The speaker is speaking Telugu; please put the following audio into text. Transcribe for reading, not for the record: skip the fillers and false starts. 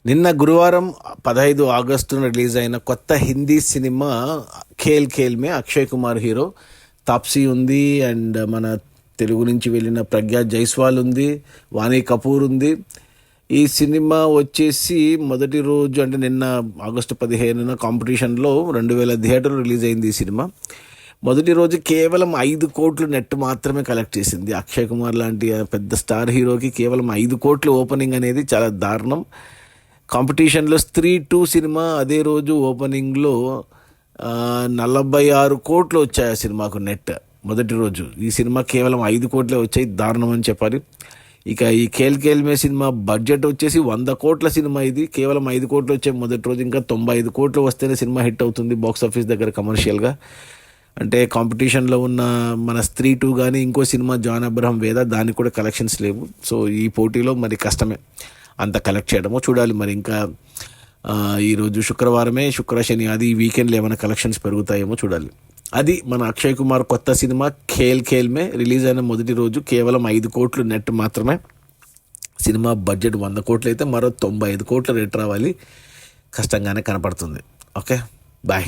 నిన్న గురువారం 15 ఆగస్టున రిలీజ్ అయిన కొత్త హిందీ సినిమా ఖేల్ ఖేల్ మే అక్షయ్ కుమార్ హీరో, తాప్సీ ఉంది అండ్ మన తెలుగు నుంచి వెళ్ళిన ప్రజ్ఞా జైస్వాల్ ఉంది, వాణి కపూర్ ఉంది. ఈ సినిమా వచ్చేసి మొదటి రోజు అంటే నిన్న ఆగస్టు 15న కాంపిటీషన్లో 2000 థియేటర్లు రిలీజ్ అయింది ఈ సినిమా. మొదటి రోజు కేవలం 5 కోట్లు నెట్ మాత్రమే కలెక్ట్ చేసింది. అక్షయ్ కుమార్ లాంటి పెద్ద స్టార్ హీరోకి కేవలం 5 కోట్లు ఓపెనింగ్ అనేది చాలా దారుణం. కాంపిటీషన్లో స్త్రీ 2 సినిమా అదే రోజు ఓపెనింగ్లో 46 కోట్లు వచ్చాయి ఆ సినిమాకు నెట్ మొదటి రోజు. ఈ సినిమా కేవలం 5 కోట్లే వచ్చాయి, దారుణం అని చెప్పాలి. ఇక ఈ ఖేల్ ఖేల్ మే సినిమా బడ్జెట్ వచ్చేసి 100 కోట్ల సినిమా, ఇది కేవలం 5 కోట్లు వచ్చాయి మొదటి రోజు. ఇంకా 95 కోట్లు వస్తేనే సినిమా హిట్ అవుతుంది బాక్స్ ఆఫీస్ దగ్గర కమర్షియల్గా. అంటే కాంపిటీషన్లో ఉన్న మన స్త్రీ 2 కానీ ఇంకో సినిమా జాన్ అబ్రహం వేద, దానికి కూడా కలెక్షన్స్ లేవు. సో ఈ పోటీలో మరి కష్టమే అంత కలెక్ట్ చేయడమో. చూడాలి మరి. ఇంకా ఈరోజు శుక్రవారమే, శుక్ర శని ఆది ఈ వీకెండ్లో ఏమైనా కలెక్షన్స్ పెరుగుతాయేమో చూడాలి. అది మన అక్షయ్ కుమార్ కొత్త సినిమా ఖేల్ ఖేల్ మే. రిలీజ్ అయిన మొదటి రోజు కేవలం 5 కోట్లు నెట్ మాత్రమే. సినిమా బడ్జెట్ 100 కోట్లు అయితే మరో 95 కోట్ల రేట్ రావాలి, కష్టంగానే కనపడుతుంది. Okay, bye.